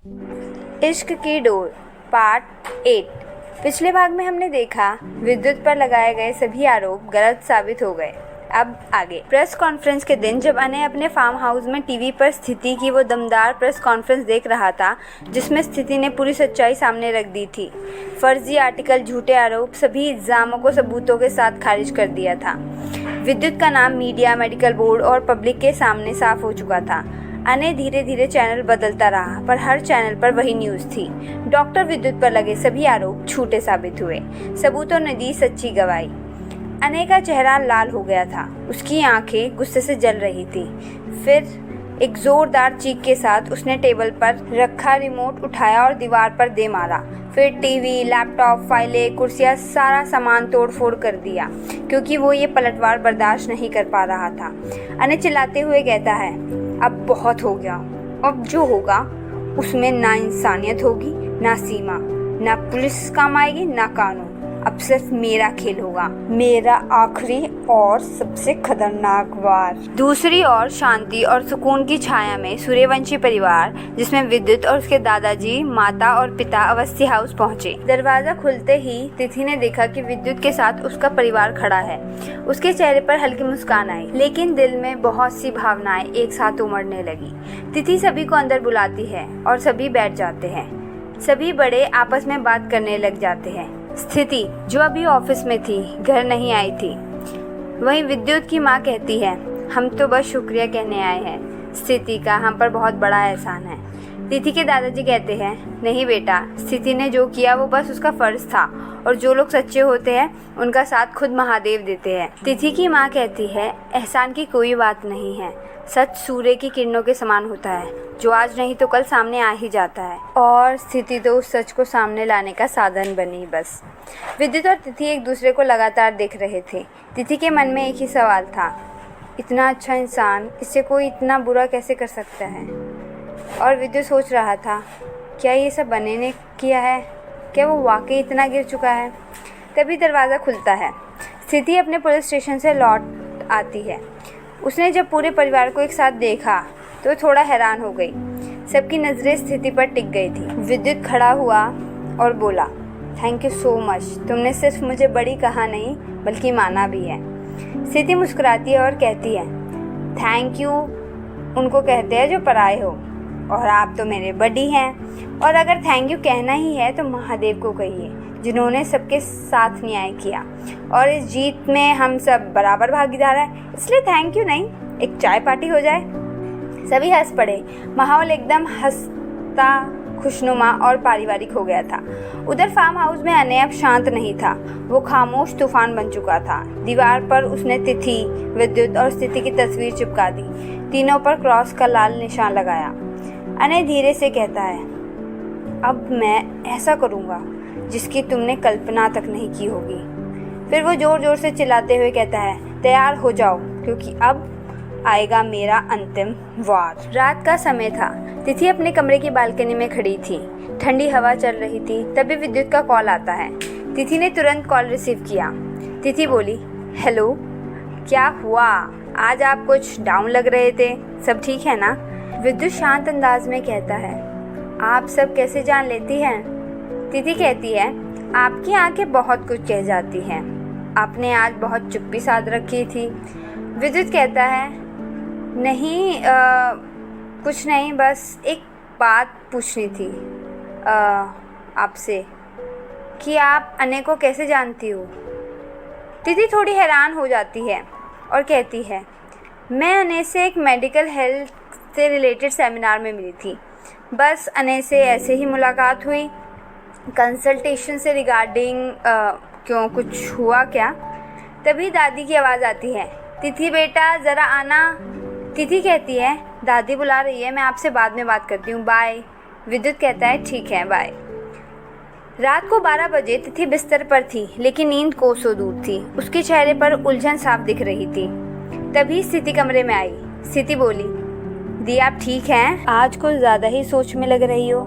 इश्क की door part 8। पिछले भाग में हमने देखा विद्युत पर लगाए गए सभी आरोप गलत साबित हो गए। अब आगे। प्रेस कॉन्फ्रेंस के दिन जब अनय अपने फार्म हाउस में टीवी पर स्थिति की वो दमदार प्रेस कॉन्फ्रेंस देख रहा था जिसमें स्थिति ने पूरी सच्चाई सामने रख दी थी। फर्जी आर्टिकल, झूठे आरोप, सभी इल्जामों को सबूतों के साथ खारिज कर दिया था। विद्युत का नाम मीडिया, मेडिकल बोर्ड और पब्लिक के सामने साफ हो चुका था। अनय धीरे धीरे चैनल बदलता रहा पर हर चैनल पर वही न्यूज़ थी। डॉक्टर विद्युत पर लगे सभी आरोप झूठे साबित हुए। सबूतों ने दी सच्ची गवाही। अनय का चेहरा लाल हो गया था, उसकी आंखें गुस्से से जल रही थी। फिर एक जोरदार चीख के साथ उसने टेबल पर रखा रिमोट उठाया और दीवार पर दे मारा। फिर टीवी, लैपटॉप, फाइलें, कुर्सियां, सारा सामान तोड़ फोड़ कर दिया क्योंकि वो ये पलटवार बर्दाश्त नहीं कर पा रहा था। अनय चिल्लाते हुए कहता है, अब बहुत हो गया। अब जो होगा उसमें ना इंसानियत होगी, ना सीमा, ना पुलिस काम आएगी, ना कानून। अब सिर्फ मेरा खेल होगा, मेरा आखिरी और सबसे खतरनाक वार। दूसरी ओर शांति और सुकून की छाया में सूर्यवंशी परिवार, जिसमें विद्युत और उसके दादाजी, माता और पिता अवस्थी हाउस पहुंचे। दरवाजा खुलते ही तिथि ने देखा कि विद्युत के साथ उसका परिवार खड़ा है। उसके चेहरे पर हल्की मुस्कान आई, लेकिन दिल में बहुत सी भावनाएं एक साथ उमड़ने लगी। तिथि सभी को अंदर बुलाती है और सभी बैठ जाते हैं। सभी बड़े आपस में बात करने लग जाते हैं। स्थिति, जो अभी ऑफिस में थी, घर नहीं आई थी। वहीं विद्युत की माँ कहती है, हम तो बस शुक्रिया कहने आए हैं। स्थिति का हम पर बहुत बड़ा एहसान है। तिथि के दादाजी कहते हैं, नहीं बेटा, स्थिति ने जो किया वो बस उसका फर्ज था और जो लोग सच्चे होते हैं उनका साथ खुद महादेव देते हैं। तिथि की माँ कहती है, एहसान की कोई बात नहीं है। सच सूर्य की किरणों के समान होता है, जो आज नहीं तो कल सामने आ ही जाता है। और स्थिति तो उस सच को सामने लाने का साधन बनी बस। विद्युत और तिथि एक दूसरे को लगातार देख रहे थे। तिथि के मन में एक ही सवाल था, इतना अच्छा इंसान, इससे कोई इतना बुरा कैसे कर सकता है? और विद्युत सोच रहा था, क्या ये सब बने ने किया है? क्या वो वाकई इतना गिर चुका है? तभी दरवाज़ा खुलता है। स्थिति अपने पुलिस स्टेशन से लौट आती है। उसने जब पूरे परिवार को एक साथ देखा तो थोड़ा हैरान हो गई। सबकी नज़रें स्थिति पर टिक गई थी। विद्युत खड़ा हुआ और बोला, थैंक यू सो मच। तुमने सिर्फ मुझे बड़ी कहा नहीं बल्कि माना भी है। स्थिति मुस्कुराती है और कहती है, थैंक यू उनको कहते हैं जो पराए हो, और आप तो मेरे बड़ी हैं। और अगर थैंक यू कहना ही है तो महादेव को कहिए, जिन्होंने सबके साथ न्याय किया और इस जीत में हम सब बराबर भागीदार हैं। इसलिए थैंक यू नहीं, एक चाय पार्टी हो जाए। सभी हंस पड़े। माहौल एकदम हंसता, खुशनुमा और पारिवारिक हो गया था। उधर फार्म हाउस में अनय अब शांत नहीं था। वो खामोश तूफान बन चुका था। दीवार पर उसने तिथि, विद्युत और स्थिति की तस्वीर चिपका दी। तीनों पर क्रॉस का लाल निशान लगाया। अनय धीरे से कहता है, अब मैं ऐसा करूँगा जिसकी तुमने कल्पना तक नहीं की होगी। फिर वो जोर जोर से चिल्लाते हुए कहता है, तैयार हो जाओ क्योंकि अब आएगा मेरा अंतिम वार। रात का समय था। तिथि अपने कमरे की बालकनी में खड़ी थी। ठंडी हवा चल रही थी। तभी विद्युत का कॉल आता है। तिथि ने तुरंत कॉल रिसीव किया। तिथि बोली, हेलो, क्या हुआ? आज आप कुछ डाउन लग रहे थे, सब ठीक है ना? विद्युत शांत अंदाज में कहता है, आप सब कैसे जान लेती हैं? तिथि कहती है, आपकी आंखें बहुत कुछ कह जाती हैं। आपने आज बहुत चुप्पी साध रखी थी। विद्युत कहता है, नहीं, कुछ नहीं, बस एक बात पूछनी थी आपसे कि आप अनय को कैसे जानती हो? तिथि थोड़ी हैरान हो जाती है और कहती है, मैं अनय से एक मेडिकल हेल्थ से रिलेटेड सेमिनार में मिली थी। बस अनय से ऐसे ही मुलाकात हुई, कंसल्टेशन से रिगार्डिंग क्यों, कुछ हुआ क्या? तभी दादी की आवाज़ आती है, तिथि बेटा ज़रा आना। तिथि कहती है, दादी बुला रही है, मैं आपसे बाद में बात करती हूँ, बाय। विद्युत कहता है, ठीक है, बाय। रात को 12 बजे तिथि बिस्तर पर थी, लेकिन नींद कोसों दूर थी। उसके चेहरे पर उलझन साफ दिख रही थी। तभी स्थिति कमरे में आई। स्थिति बोली, दी आप ठीक हैं? आज कुछ ज़्यादा ही सोच में लग रही हो।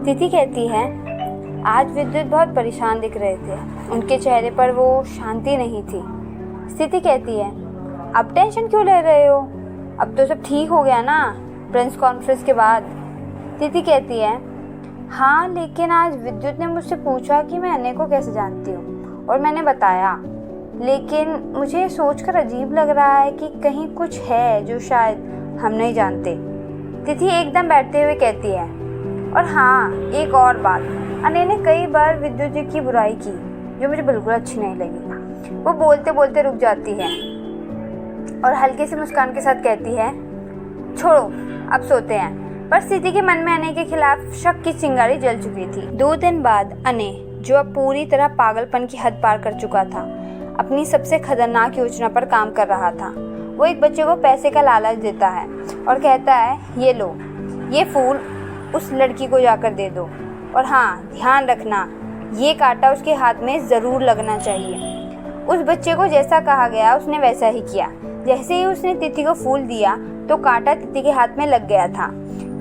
तिथि कहती है, आज विद्युत बहुत परेशान दिख रहे थे, उनके चेहरे पर वो शांति नहीं थी। स्थिति कहती है, अब टेंशन क्यों ले रहे हो? अब तो सब ठीक हो गया ना प्रेस कॉन्फ्रेंस के बाद। तिथि कहती है, हाँ, लेकिन आज विद्युत ने मुझसे पूछा कि मैं अनय को कैसे जानती हूँ और मैंने बताया, लेकिन मुझे ये सोचकर अजीब लग रहा है कि कहीं कुछ है जो शायद हम नहीं जानते। तिथि एकदम बैठते हुए कहती है, और हाँ, एक और बात, अनय ने कई बार विद्युत जी की बुराई की जो मुझे बिल्कुल अच्छी नहीं लगी। वो बोलते बोलते रुक जाती है और हल्की सी मुस्कान के साथ कहती है, छोड़ो, अब सोते हैं। पर स्थिति के मन में अनय के खिलाफ शक की चिंगारी जल चुकी थी। 2 दिन बाद अनय, जो अब पूरी तरह पागलपन की हद पार कर चुका था, अपनी सबसे खतरनाक योजना पर काम कर रहा था। वो एक बच्चे को पैसे का लालच देता है और कहता है, ये लो, ये फूल उस लड़की को जाकर दे दो, और हाँ, ध्यान रखना, ये कांटा उसके हाथ में ज़रूर लगना चाहिए। उस बच्चे को जैसा कहा गया उसने वैसा ही किया। जैसे ही उसने तिथि को फूल दिया तो कांटा तिथि के हाथ में लग गया था।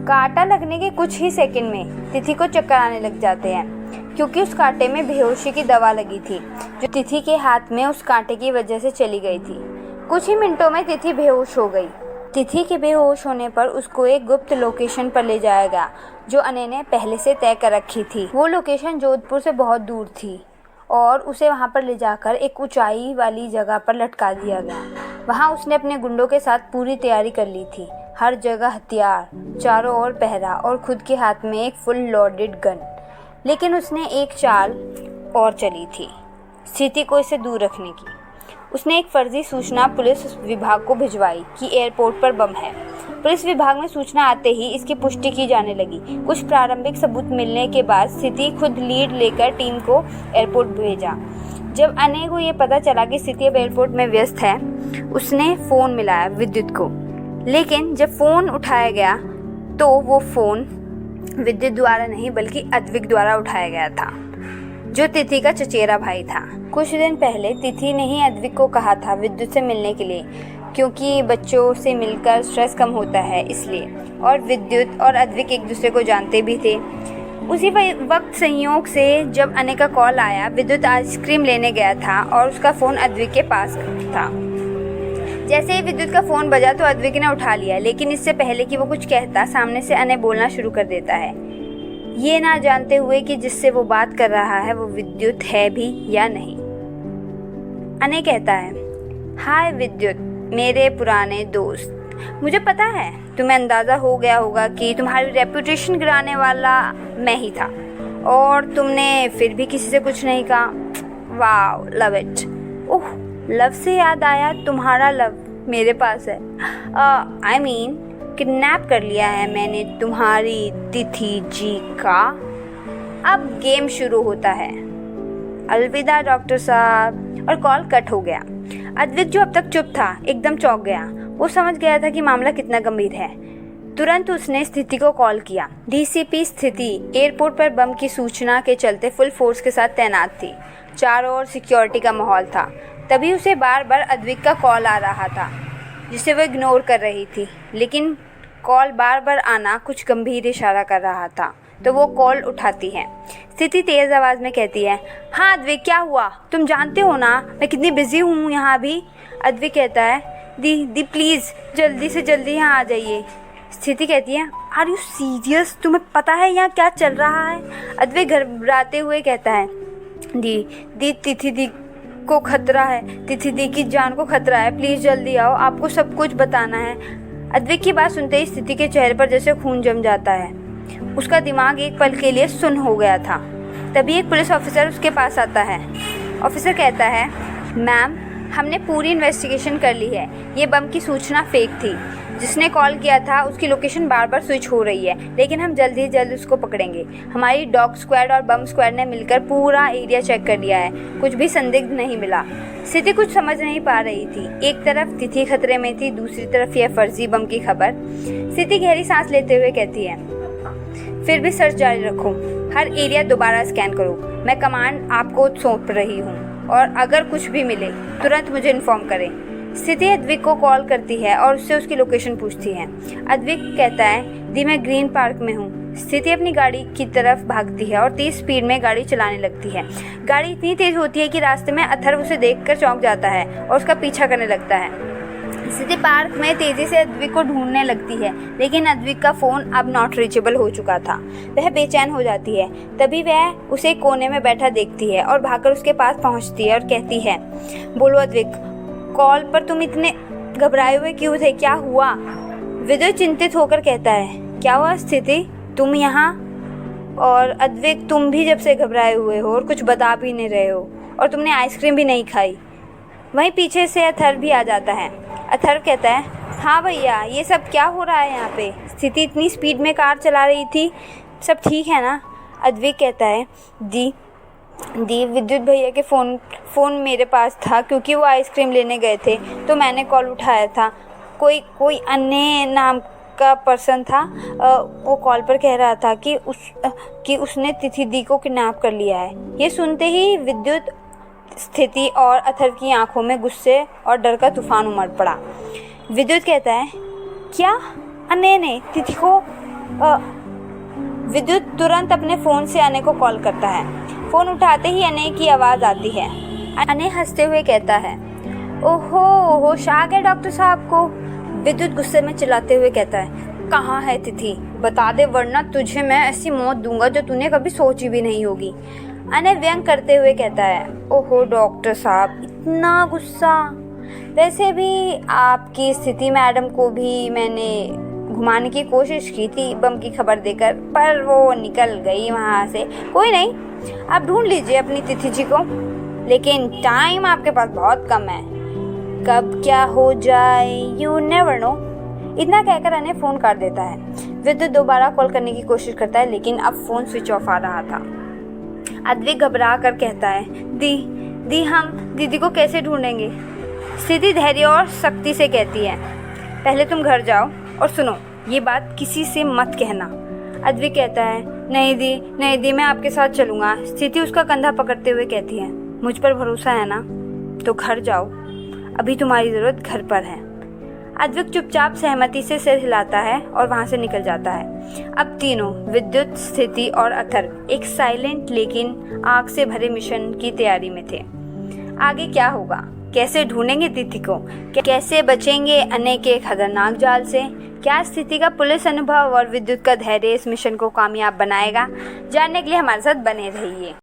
कांटा लगने के कुछ ही सेकंड में तिथि को चक्कर आने लग जाते हैं, क्योंकि उस कांटे में बेहोशी की दवा लगी थी जो तिथि के हाथ में उस कांटे की वजह से चली गई थी। कुछ ही मिनटों में तिथि बेहोश हो गई। तिथि के बेहोश होने पर उसको एक गुप्त लोकेशन पर ले जाया गया जो अनय ने पहले से तय कर रखी थी। वो लोकेशन जोधपुर से बहुत दूर थी और उसे वहाँ पर ले जाकर एक ऊंचाई वाली जगह पर लटका दिया गया। वहाँ उसने अपने गुंडों के साथ पूरी तैयारी कर ली थी। हर जगह हथियार, चारों ओर पहरा और खुद के हाथ में एक फुल लोडेड गन। लेकिन उसने एक चाल और चली थी स्थिति को इससे दूर रखने की। उसने एक फर्जी सूचना पुलिस विभाग को भिजवाई कि एयरपोर्ट पर बम है। पुलिस विभाग में सूचना आते ही इसकी पुष्टि की जाने लगी। कुछ प्रारंभिक सबूत मिलने के बाद स्थिति खुद लीड लेकर टीम को एयरपोर्ट भेजा। जब अनय को ये पता चला कि स्थिति अब एयरपोर्ट में व्यस्त है, उसने फ़ोन मिलाया विद्युत को। लेकिन जब फ़ोन उठाया गया तो वो फ़ोन विद्युत द्वारा नहीं बल्कि अद्विक द्वारा उठाया गया था, जो तिथि का चचेरा भाई था। कुछ दिन पहले तिथि ने ही अद्विक को कहा था विद्युत से मिलने के लिए, क्योंकि बच्चों से मिलकर स्ट्रेस कम होता है इसलिए। और विद्युत और अद्विक एक दूसरे को जानते भी थे। उसी वक्त संयोग से जब अनय का कॉल आया, विद्युत आइसक्रीम लेने गया था और उसका फ़ोन अद्विक के पास था। जैसे ही विद्युत का फ़ोन बजा तो अद्विक ने उठा लिया, लेकिन इससे पहले कि वो कुछ कहता, सामने से अनय बोलना शुरू कर देता है, ये ना जानते हुए कि जिससे वो बात कर रहा है वो विद्युत है भी या नहीं। अनय कहता है, हाय विद्युत, मेरे पुराने दोस्त, मुझे पता है तुम्हें अंदाज़ा हो गया होगा कि तुम्हारी रेपुटेशन गिराने वाला मैं ही था, और तुमने फिर भी किसी से कुछ नहीं कहा। Wow, love it. Oh, love से याद आया, तुम्हारा लव मेरे पास है। आई मीन किडनैप कर लिया है मैंने तुम्हारी तिथि जी का। अब गेम शुरू होता है। अलविदा डॉक्टर साहब। और कॉल कट हो गया। अद्विक, जो अब तक चुप था, एकदम चौंक गया। वो समझ गया था कि मामला कितना गंभीर है। तुरंत उसने स्थिति को कॉल किया। डीसीपी स्थिति एयरपोर्ट पर बम की सूचना के चलते फुल फोर्स के साथ तैनात थी। चारों ओर सिक्योरिटी का माहौल था। तभी उसे बार बार अद्विक का कॉल आ रहा था, जिसे वो इग्नोर कर रही थी। लेकिन कॉल बार बार आना कुछ गंभीर इशारा कर रहा था, तो वो कॉल उठाती है। स्थिति तेज़ आवाज़ में कहती है, हाँ अद्विक, क्या हुआ? तुम जानते हो ना मैं कितनी बिजी हूँ यहाँ अभी। अद्विक कहता है, दी प्लीज़ जल्दी से जल्दी यहाँ आ जाइए। स्थिति कहती है, आर यू सीरियस? तुम्हें पता है यहाँ क्या चल रहा है? अद्विक घबराते हुए कहता है, दी तिथि दी को खतरा है, तिथि दी की जान को खतरा है, प्लीज़ जल्दी आओ, आपको सब कुछ बताना है। अद्विक की बात सुनते ही स्थिति के चेहरे पर जैसे खून जम जाता है। उसका दिमाग एक पल के लिए सुन्न हो गया था। तभी एक पुलिस ऑफिसर उसके पास आता है। ऑफिसर कहता है, मैम, हमने पूरी इन्वेस्टिगेशन कर ली है। ये बम की सूचना फेक थी। जिसने कॉल किया था उसकी लोकेशन बार बार स्विच हो रही है, लेकिन हम जल्द ही जल्द उसको पकड़ेंगे। हमारी डॉग स्क्वाड और बम स्क्वाड ने मिलकर पूरा एरिया चेक कर लिया है, कुछ भी संदिग्ध नहीं मिला। स्थिति कुछ समझ नहीं पा रही थी। एक तरफ तिथि खतरे में थी, दूसरी तरफ यह फर्जी बम की खबर। स्थिति गहरी सांस लेते हुए कहती है, फिर भी सर्च जारी रखो, हर एरिया दोबारा स्कैन करो। मैं कमांड आपको सौंप रही हूँ, और अगर कुछ भी मिले तुरंत मुझे इन्फॉर्म करें। स्थिति अद्विक को कॉल करती है और उससे उसकी लोकेशन पूछती है। अद्विक कहता है, दी मैं ग्रीन पार्क में हूँ। स्थिति अपनी गाड़ी की तरफ भागती है और तेज स्पीड में गाड़ी चलाने लगती है। गाड़ी इतनी तेज होती है कि रास्ते में अथर्व उसे देखकर चौंक जाता है और उसका पीछा करने लगता है। स्थिति पार्क में तेजी से अद्विक को ढूंढने लगती है, लेकिन अद्विक का फोन अब नॉट रीचेबल हो चुका था। वह बेचैन हो जाती है। तभी वह उसे कोने में बैठा देखती है और भागकर उसके पास पहुंचती है और कहती है, बोलो अद्विक, कॉल पर तुम इतने घबराए हुए क्यों थे, क्या हुआ? विद्युत चिंतित होकर कहता है, क्या हुआ स्थिति, तुम यहाँ? और अद्विक, तुम भी जब से घबराए हुए हो और कुछ बता भी नहीं रहे हो, और तुमने आइसक्रीम भी नहीं खाई। वहीं पीछे से अथर्व भी आ जाता है। अथर्व कहता है, हाँ भैया, ये सब क्या हो रहा है यहाँ पे? स्थिति इतनी स्पीड में कार चला रही थी, सब ठीक है ना? अद्विक कहता है, दी विद्युत भैया के फ़ोन मेरे पास था, क्योंकि वो आइसक्रीम लेने गए थे तो मैंने कॉल उठाया था। कोई अन्य नाम का पर्सन था, वो कॉल पर कह रहा था कि उसने तिथि दी को किडनैप कर लिया है। ये सुनते ही विद्युत, स्थिति और अथर्व की आंखों में गुस्से और डर का तूफान उमड़ पड़ा। विद्युत कहता है, क्या? अनय ने तिथि को विद्युत तुरंत अपने फ़ोन से अनय को कॉल करता है। फ़ोन उठाते ही अनय की आवाज़ आती है। अनय हंसते हुए कहता है, ओहो, होश आ गया डॉक्टर साहब को। विद्युत गुस्से में चिल्लाते हुए कहता है, कहाँ है तिथि, बता दे, वरना तुझे मैं ऐसी मौत दूंगा जो तूने कभी सोची भी नहीं होगी। अनय व्यंग करते हुए कहता है, ओहो डॉक्टर साहब, इतना गुस्सा? वैसे भी आपकी स्थिति मैडम को भी मैंने घुमाने की कोशिश की थी बम की खबर देकर, पर वो निकल गई वहाँ से। कोई नहीं, आप ढूंढ लीजिए अपनी तिथि जी को, लेकिन टाइम आपके पास बहुत कम है, कब क्या हो जाए यू नेवर नो। इतना कहकर अनय फ़ोन काट देता है। विद्युत दोबारा कॉल करने की कोशिश करता है, लेकिन अब फ़ोन स्विच ऑफ आ रहा था। अद्विक घबरा कर कहता है, दी हम दीदी को कैसे ढूंढेंगे? स्थिति धैर्य और सख्ती से कहती है, पहले तुम घर जाओ और सुनो, ये बात किसी से मत कहना। अद्विक कहता है, नहीं दी, मैं आपके साथ चलूँगा। स्थिति उसका कंधा पकड़ते हुए कहती है, मुझ पर भरोसा है ना? तो घर जाओ, अभी तुम्हारी ज़रूरत घर पर है। अद्विक चुपचाप सहमति से सिर हिलाता है और वहाँ से निकल जाता है। अब तीनों, विद्युत, स्थिति और अथर्व, एक साइलेंट लेकिन आग से भरे मिशन की तैयारी में थे। आगे क्या होगा? कैसे ढूंढेंगे तिथि को? कैसे बचेंगे अनय के खतरनाक जाल से? क्या स्थिति का पुलिस अनुभव और विद्युत का धैर्य इस मिशन को कामयाब बनाएगा? जानने के लिए हमारे साथ बने रहिए।